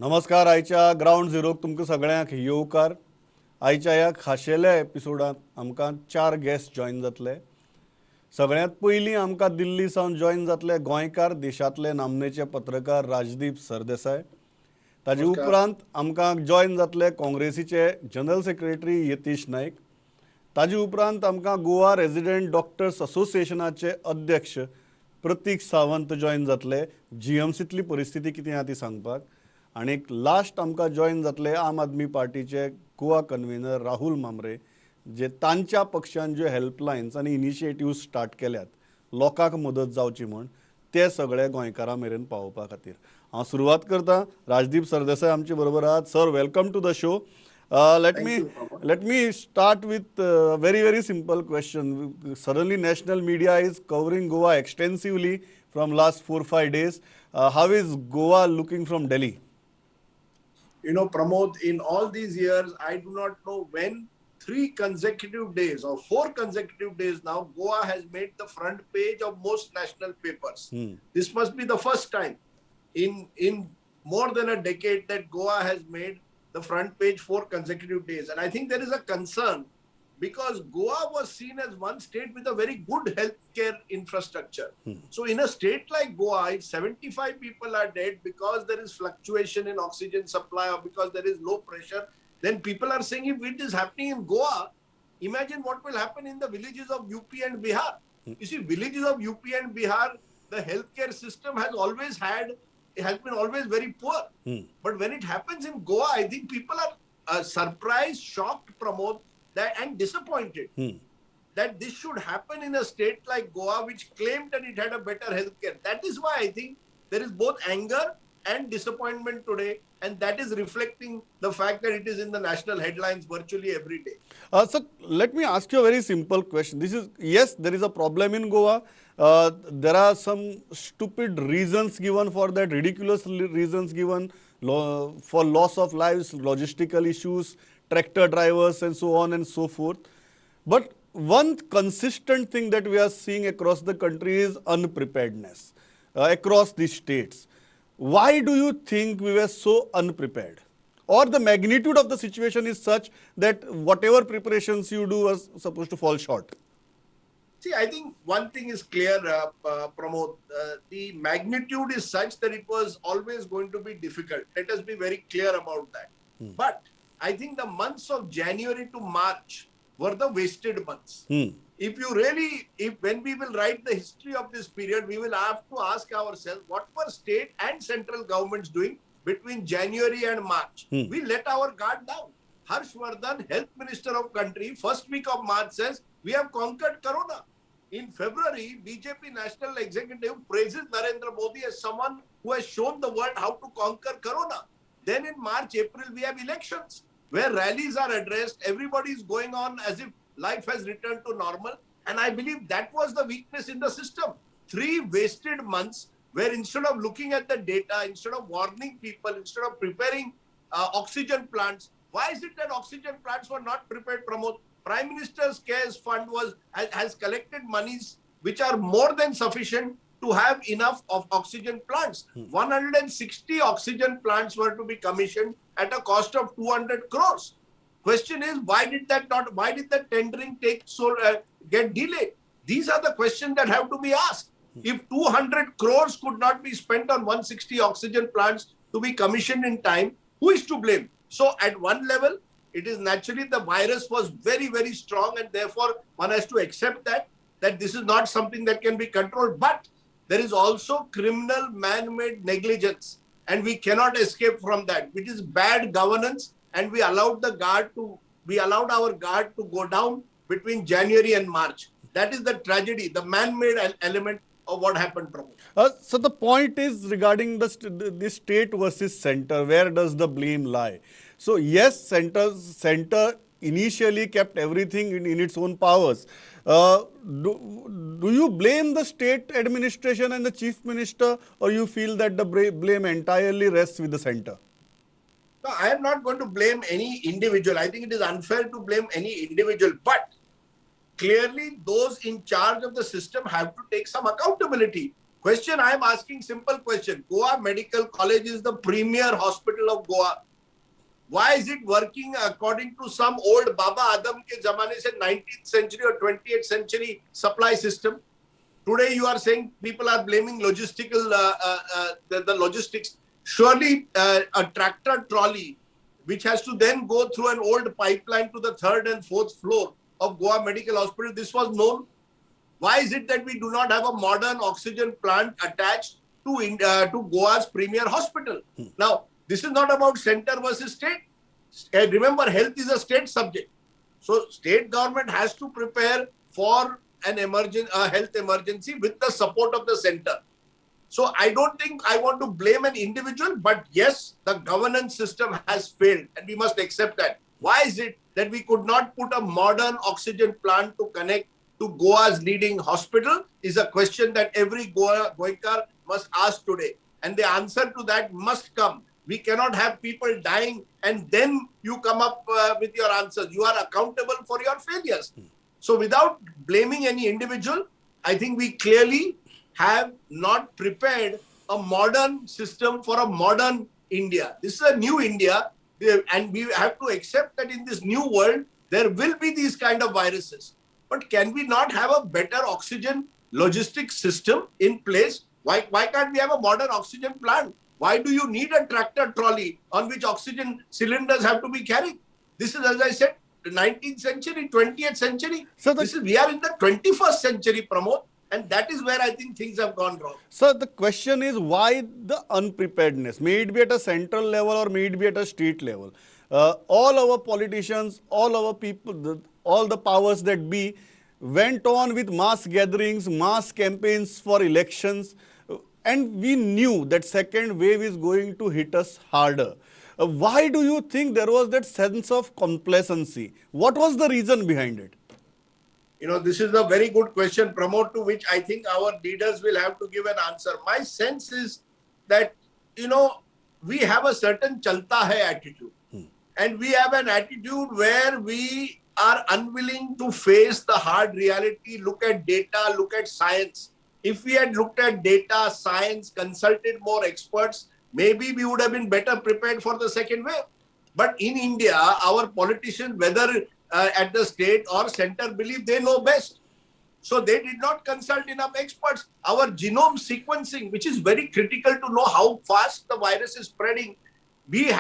नमस्कार. आयच्या ग्राउंड झिरोक तुमकां सगळ्यांक येवकार. आयच्या ह्या खाशेल्या एपिसोडांत आमकां 4 गेस्ट जॉइन जातले. सगळ्यांत पयलीं आमकां दिल्ली सावन जॉइन जातले गोंयकार देशांतले नामनेचे पत्रकार राजदीप सरदेसाय. ताजे उपरांत आमकां जॉइन जातले काँग्रेसीचे जनरल सेक्रेटरी यतीश नायक. ताजे उपरांत आमकां गोवा रेजिडेंट डॉक्टर्स असोसिएशनाचे अध्यक्ष प्रतीक सावंत जॉइन जातले जीएमसींतली परिस्थिती कितें आहा ती सांगपाक. आनी लास्ट आमकां जॉइन जातले आम आदमी पार्टीचे गोवा कन्व्हेनर राहुल मांद्रे, जे तांच्या पक्षान ज्यो हेल्पलायन्स आनी इनिशिएटिव्ह स्टार्ट केल्यात लोकांक मदत जावची म्हण, ते सगळे गोंयकारां मेरेन पावोवपा खातीर. हांव सुरवात करतां. राजदीप सरदेसाय आमचे बरोबर आहात. Sir, welcome to the show. Let me start with a very simple question. Suddenly national media is covering Goa extensively from last 4-5 days. How is Goa looking from Delhi? You know, Pramod, in all these years, I do not know when 3 consecutive days or 4 consecutive days now, Goa has made the front page of most national papers. This must be the first time in more than a decade that Goa has made the front page 4 consecutive days. And I think there is a concern because Goa was seen as one state with a very good healthcare infrastructure. So in a state like Goa, if 75 people are dead because there is fluctuation in oxygen supply or because there is low pressure, then people are saying if it is happening in Goa, imagine what will happen in the villages of UP and Bihar. You see, villages of UP and Bihar, the healthcare system has been always very poor. But when it happens in Goa, I think people are surprised, shocked, Pramod, and disappointed that this should happen in a state like Goa, which claimed that it had a better healthcare. That is why I think there is both anger and disappointment today, and that is reflecting the fact that it is in the national headlines virtually every day. So let me ask you a very simple question. Yes, there is a problem in Goa. There are some stupid reasons given for that, ridiculous reasons given for loss of lives, logistical issues, tractor drivers and so on and so forth. But one consistent thing that we are seeing across the country is unpreparedness across the states. Why do you think we were so unprepared? Or the magnitude of the situation is such that whatever preparations you do was supposed to fall short? See, I think one thing is clear, Pramod. The magnitude is such that it was always going to be difficult. Let us be very clear about that. But I think the months of January to March were the wasted months. When we will write the history of this period, we will have to ask ourselves what were state and central governments doing between January and March. We let our guard down. Harshvardhan, health minister of country, first week of March says, we have conquered Corona. In February, BJP National Executive praises Narendra Modi as someone who has shown the world how to conquer Corona. Then in March, April, we have elections where rallies are addressed. Everybody is going on as if life has returned to normal. And I believe that was the weakness in the system. 3 wasted months where instead of looking at the data, instead of warning people, instead of preparing oxygen plants, why is it that oxygen plants were not prepared, Pramod? Prime Minister's Cares Fund has collected monies which are more than sufficient to have enough of oxygen plants. 160 oxygen plants were to be commissioned at a cost of 200 crores. Question is, why did the tendering get delayed? These are the questions that have to be asked. If 200 crores could not be spent on 160 oxygen plants to be commissioned in time, who is to blame? So at one level, it is naturally the virus was very, very strong, and therefore one has to accept that this is not something that can be controlled. But there is also criminal man-made negligence, and we cannot escape from that, which is bad governance. And we allowed our guard to go down between January and March. That is the tragedy, the man-made element of what happened, Prabhu. So the point is regarding the state versus center. Where does the blame lie? So yes, center initially kept everything in its own powers. Do you blame the state administration and the chief minister, or you feel that the blame entirely rests with the center? No, I am not going to blame any individual. I think it is unfair to blame any individual. But clearly, those in charge of the system have to take some accountability. Question I am asking, simple question. Goa Medical College is the premier hospital of Goa. Why is it working according to some old Baba Adam ke zamane se 19th century or 20th century supply system? Today you are saying people are blaming logistical, the logistics. Surely a tractor trolley, which has to then go through an old pipeline to the third and fourth floor of Goa Medical Hospital, this was known. Why is it that we do not have a modern oxygen plant attached to Goa's premier hospital? Now, this is not about center versus state. Remember, health is a state subject. So, state government has to prepare for an health emergency with the support of the center. So, I don't think I want to blame an individual, but yes, the governance system has failed and we must accept that. Why is it that we could not put a modern oxygen plant to connect to Goa's leading hospital is a question that every Goikar must ask today. And the answer to that must come. We cannot have people dying and then you come up with your answers. You are accountable for your failures. So without blaming any individual, I think we clearly have not prepared a modern system for a modern India. This is a new India and we have to accept that in this new world, there will be these kind of viruses. But can we not have a better oxygen logistics system in place? Why can't we have a modern oxygen plant? Why do you need a tractor trolley on which oxygen cylinders have to be carried? This is, as I said, the 19th century, 20th century. So we are in the 21st century, Pramod. And that is where I think things have gone wrong. So the question is, why the unpreparedness? May it be at a central level or may it be at a state level? All our politicians, all our people, all the powers that be went on with mass gatherings, mass campaigns for elections. And we knew that second wave is going to hit us harder. Why do you think there was that sense of complacency? What was the reason behind it? You know, this is a very good question, Pramod, to which I think our leaders will have to give an answer. My sense is that, you know, we have a certain chalta hai attitude. And we have an attitude where we are unwilling to face the hard reality, look at data, look at science. If we had looked at data, science, consulted more experts, maybe we would have been better prepared for the second wave. But in India, our politicians, whether at the state or center, believe they know best. So they did not consult enough experts. Our genome sequencing, which is very critical to know how fast the virus is spreading, we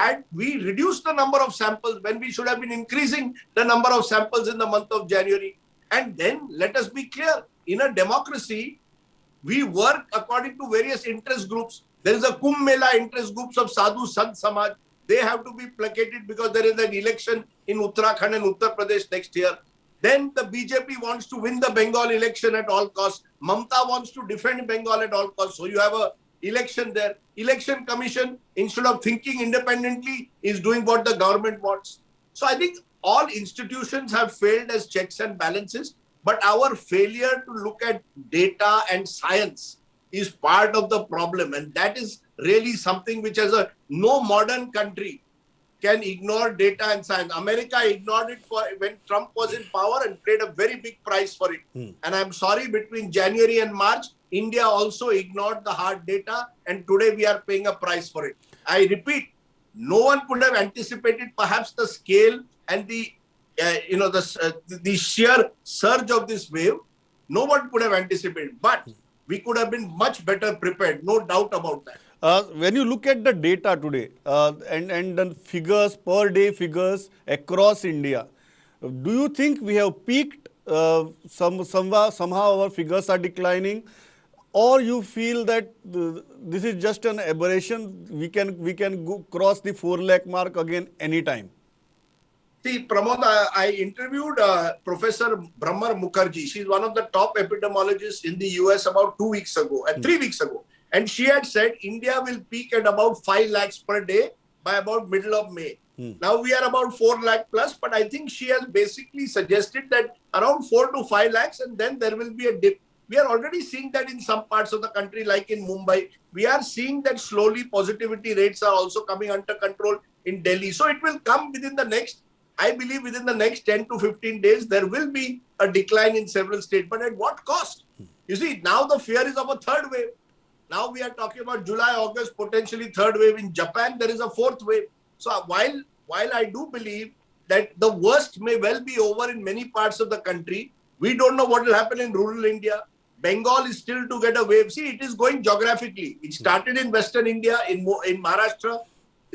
reduced the number of samples when we should have been increasing the number of samples in the month of January. And then let us be clear, in a democracy, we work according to various interest groups. There is a Kumbh Mela interest groups of Sadhu Sant Samaj. They have to be placated because there is an election in Uttarakhand and Uttar Pradesh next year. Then the BJP wants to win the Bengal election at all costs. Mamta wants to defend Bengal at all costs. So you have a election there. Election Commission, instead of thinking independently, is doing what the government wants. So I think all institutions have failed as checks and balances. But our failure to look at data and science is part of the problem. And that is really something which no modern country can ignore data and science. America ignored it when Trump was in power and paid a very big price for it. And I'm sorry, between January and March, India also ignored the hard data. And today we are paying a price for it. I repeat, no one could have anticipated perhaps the scale and the sheer surge of this wave. No one could have anticipated, but we could have been much better prepared, no doubt about that. When you look at the data today and the figures, per day figures across India, do you think we have peaked? Somehow our figures are declining, or you feel that this is just an aberration? We can cross the 4 lakh mark again anytime. See, Pramod, I interviewed Professor Brahmar Mukherjee. She's one of the top epidemiologists in the US about 2 weeks ago, 3 weeks ago. And she had said India will peak at about 5 lakhs per day by about middle of May. Now we are about 4 lakh plus, but I think she has basically suggested that around 4 to 5 lakhs and then there will be a dip. We are already seeing that in some parts of the country, like in Mumbai. We are seeing that slowly positivity rates are also coming under control in Delhi. So it will come within the next, I believe within the next 10 to 15 days, there will be a decline in several states. But at what cost? You see, now the fear is of a third wave. Now we are talking about July, August, potentially third wave. In Japan, there is a fourth wave. So while I do believe that the worst may well be over in many parts of the country, we don't know what will happen in rural India. Bengal is still to get a wave. See, it is going geographically. It started in Western India, in Maharashtra,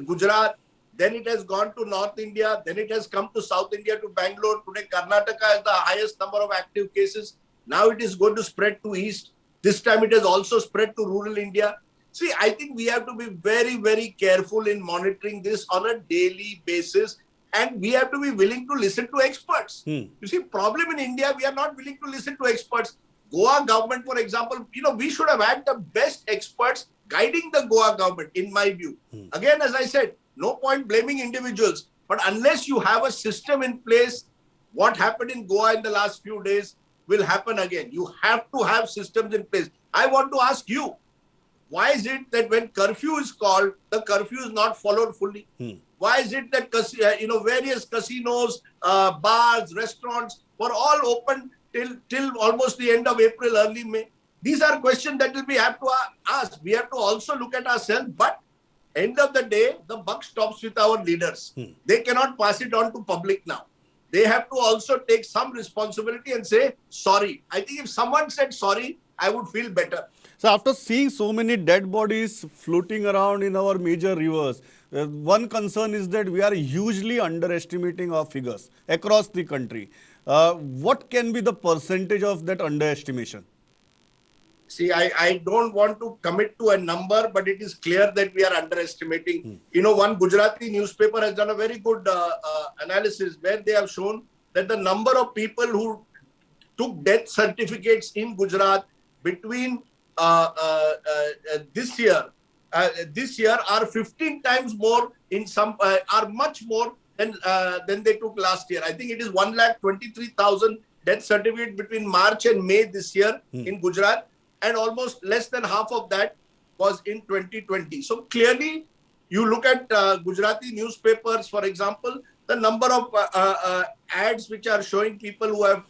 Gujarat. Then it has gone to North India. Then it has come to South India, to Bangalore. Today, Karnataka has the highest number of active cases. Now it is going to spread to East. This time it has also spread to rural India. See, I think we have to be very, very careful in monitoring this on a daily basis. And we have to be willing to listen to experts. You see, problem in India, we are not willing to listen to experts. Goa government, for example, we should have had the best experts guiding the Goa government, in my view. Again, as I said, no point blaming individuals. But unless you have a system in place, what happened in Goa in the last few days will happen again. You have to have systems in place. I want to ask you, why is it that when curfew is called, the curfew is not followed fully? Why is it that various casinos, bars, restaurants were all open till almost the end of April, early May? These are questions that we have to ask. We have to also look at ourselves. But end of the day, the buck stops with our leaders. They cannot pass it on to public now. They have to also take some responsibility and say sorry. I think if someone said sorry, I would feel better. So after seeing so many dead bodies floating around in our major rivers, one concern is that we are hugely underestimating our figures across the country. What can be the percentage of that underestimation? See, I don't want to commit to a number, but it is clear that we are underestimating. One Gujarati newspaper has done a very good analysis where they have shown that the number of people who took death certificates in Gujarat between this year are 15 times more are much more than they took last year. I think it is 1,23,000 death certificate between March and May this year in Gujarat, and almost less than half of that was in 2020. So clearly, you look at Gujarati newspapers, for example, the number of ads which are showing people who have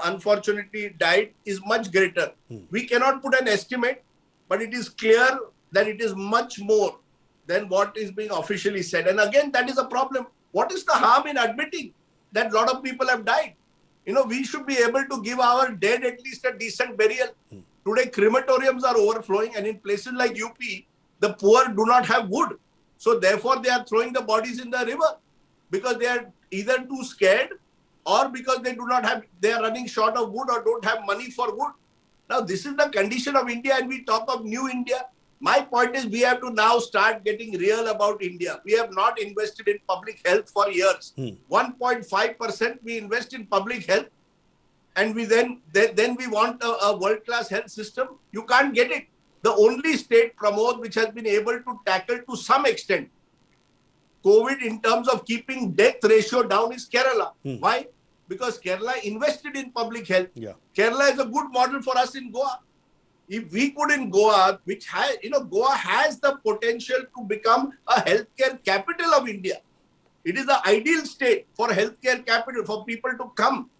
unfortunately died is much greater. We cannot put an estimate, but it is clear that it is much more than what is being officially said. And again, that is a problem. What is the harm in admitting that a lot of people have died? We should be able to give our dead at least a decent burial. Today, crematoriums are overflowing, and in places like UP, the poor do not have wood. So therefore, they are throwing the bodies in the river because they are either too scared or because they are running short of wood or don't have money for wood. Now, this is the condition of India, and we talk of new India. My point is, we have to now start getting real about India. We have not invested in public health for years. 1.5% we invest in public health, and we then we want a world-class health system. You can't get it. The only state, Pramod, which has been able to tackle to some extent COVID in terms of keeping death ratio down is Kerala. Why? Because Kerala invested in public health. Yeah. Kerala is a good model for us in Goa. If we could in Goa, which has, Goa has the potential to become a healthcare capital of India. It is the ideal state for healthcare capital, for people to come.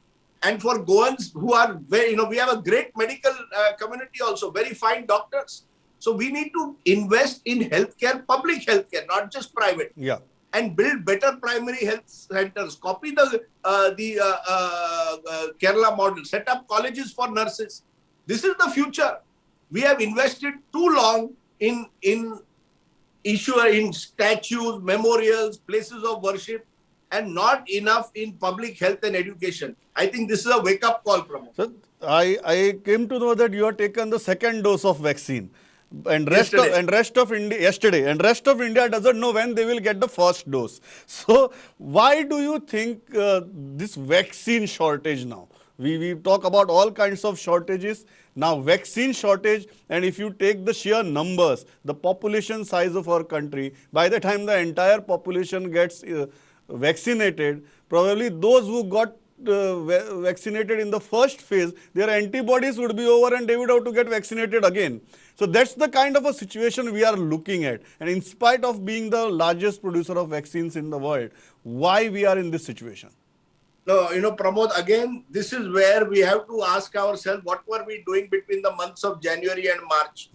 And for Goans who are very, we have a great medical community also, very fine doctors. So we need to invest in healthcare, public healthcare, not just private. Yeah. And build better primary health centers. Copy the Kerala model. Set up colleges for nurses. This is the future. We have invested too long in statues, memorials, places of worship, and not enough in public health and education. I think this is a wake-up call, Pramod. So I came to know that you have taken the second dose of vaccine. And rest of India doesn't know when they will get the first dose. So why do you think this vaccine shortage now? We talk about all kinds of shortages. Now vaccine shortage, and if you take the sheer numbers, the population size of our country, by the time the entire population gets vaccinated, probably those who got vaccinated in the first phase, their antibodies would be over and they would have to get vaccinated again. So that's the kind of a situation we are looking at. And in spite of being the largest producer of vaccines in the world, why we are in this situation? No, Pramod, again, this is where we have to ask ourselves, what were we doing between the months of January and March?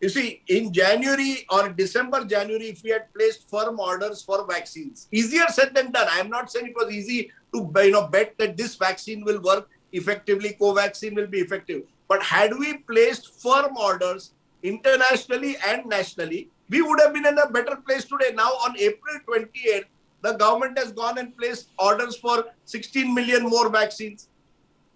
You see, in January or December, January, if we had placed firm orders for vaccines, easier said than done. I am not saying it was easy to bet that this vaccine will work effectively, Covaxin will be effective. But had we placed firm orders internationally and nationally, we would have been in a better place today. Now, on April 28th, the government has gone and placed orders for 16 million more vaccines.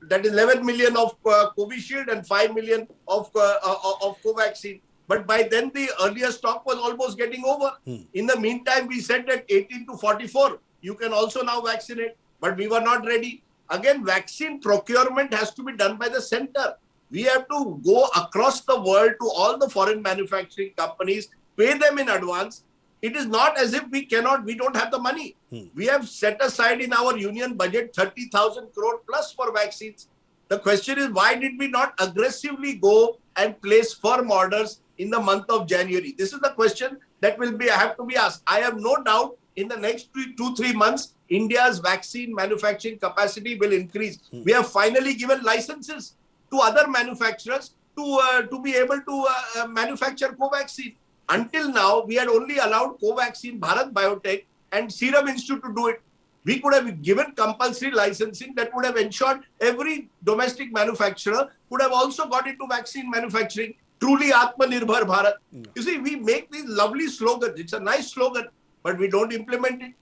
That is 11 million of Covishield and 5 million of Covaxin. But by then, the earlier stock was almost getting over. In the meantime, we said that 18 to 44, you can also now vaccinate. But we were not ready. Again, vaccine procurement has to be done by the center. We have to go across the world to all the foreign manufacturing companies, pay them in advance. It is not as if we don't have the money. We have set aside in our union budget 30,000 crore plus for vaccines. The question is, why did we not aggressively go and place firm orders in the month of January? This is the question that have to be asked. I have no doubt in the next 2-3 months, India's vaccine manufacturing capacity will increase. We have finally given licenses to other manufacturers to be able to manufacture Covaxin. Until now, we had only allowed Covaxin, Bharat Biotech and Serum Institute to do it. We could have given compulsory licensing that would have ensured every domestic manufacturer would have also got into vaccine manufacturing. Truly Atmanirbhar Bharat. You see, we make these lovely slogans. It's a nice slogan, but we don't implement it.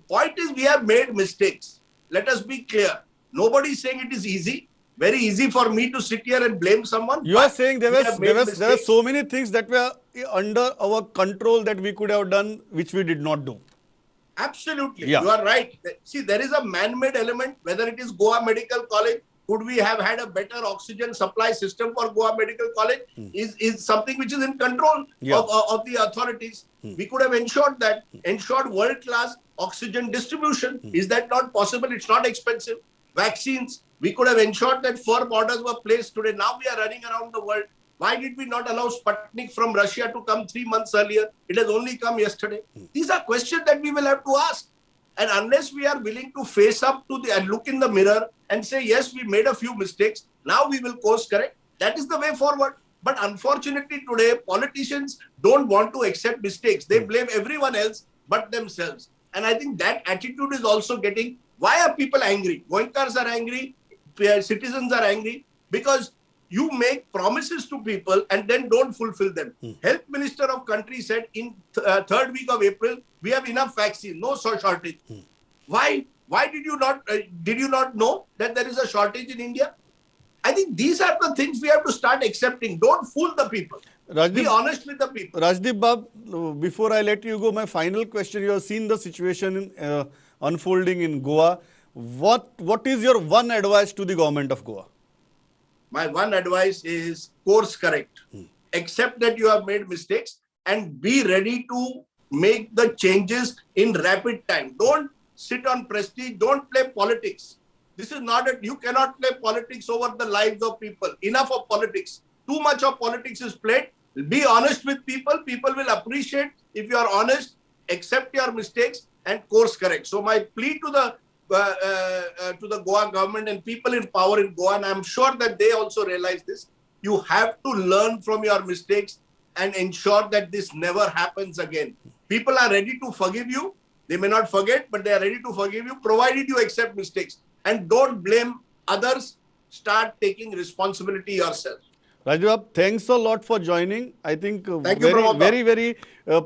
Point is, we have made mistakes. Let us be clear. Nobody is saying it is easy. Very easy for me to sit here and blame someone. You are saying there were so many things that were under our control that we could have done, which we did not do. Absolutely. Yeah. You are right. See, there is a man-made element, whether it is Goa Medical College. Could we have had a better oxygen supply system for Goa Medical College? Is something which is in control of the authorities. We could have ensured world-class oxygen distribution. Is that not possible? It's not expensive. Vaccines, we could have ensured that firm orders were placed today. Now we are running around the world. Why did we not allow Sputnik from Russia to come 3 months earlier? It has only come yesterday. These are questions that we will have to ask. And unless we are willing to face up to and look in the mirror and say, yes, we made a few mistakes, now we will course correct. That is the way forward. But unfortunately today, politicians don't want to accept mistakes. They blame everyone else but themselves. And I think that attitude is also getting, why are people angry? Goenkars are angry, citizens are angry, because you make promises to people and then don't fulfill them. Health Minister of country said in third week of April, we have enough vaccine, no shortage. Why did you not know that there is a shortage in India? I think these are the things we have to start accepting. Don't fool the people. Be honest with the people. Rajdeep Bab, before I let you go, my final question. You have seen the situation unfolding in Goa. What is your one advice to the government of Goa? My one advice is course correct. Accept that you have made mistakes and be ready to make the changes in rapid time. Don't sit on prestige. Don't play politics. This is not you cannot play politics over the lives of people. Enough of politics. Too much of politics is played. Be honest with people. People will appreciate if you are honest, accept your mistakes and course correct. So my plea to the Goa government and people in power in Goa, and I'm sure that they also realize this, you have to learn from your mistakes and ensure that this never happens again. People are ready to forgive you. They may not forget, but they are ready to forgive you, provided you accept mistakes. And don't blame others. Start taking responsibility yourself. Rajdeep, thanks a lot for joining. I think very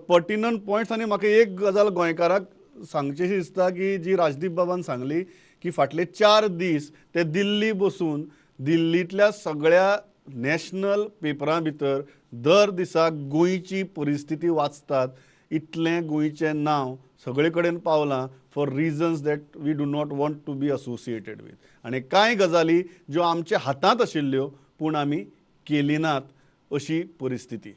pertinent points. आणि म्हाका एक गजाल गोंयकाराक सांगचेशी दिसता की जी राजदीप बाबान सांगली की फाटले 4 दीस ते दिल्ली बसून दिल्लीतल्या सगळ्या नॅशनल पेपरां भितर दर दिसाक गोंयची परिस्थिती वाचतात. इतलें गोंयचें नांव सगळे कडेन पावलां for reasons that we do not want to be associated with. आनी कांय गजाली ज्यो आमच्या हातांत आशिल्ल्यो पूण आमी केली नात अशी परिस्थिती.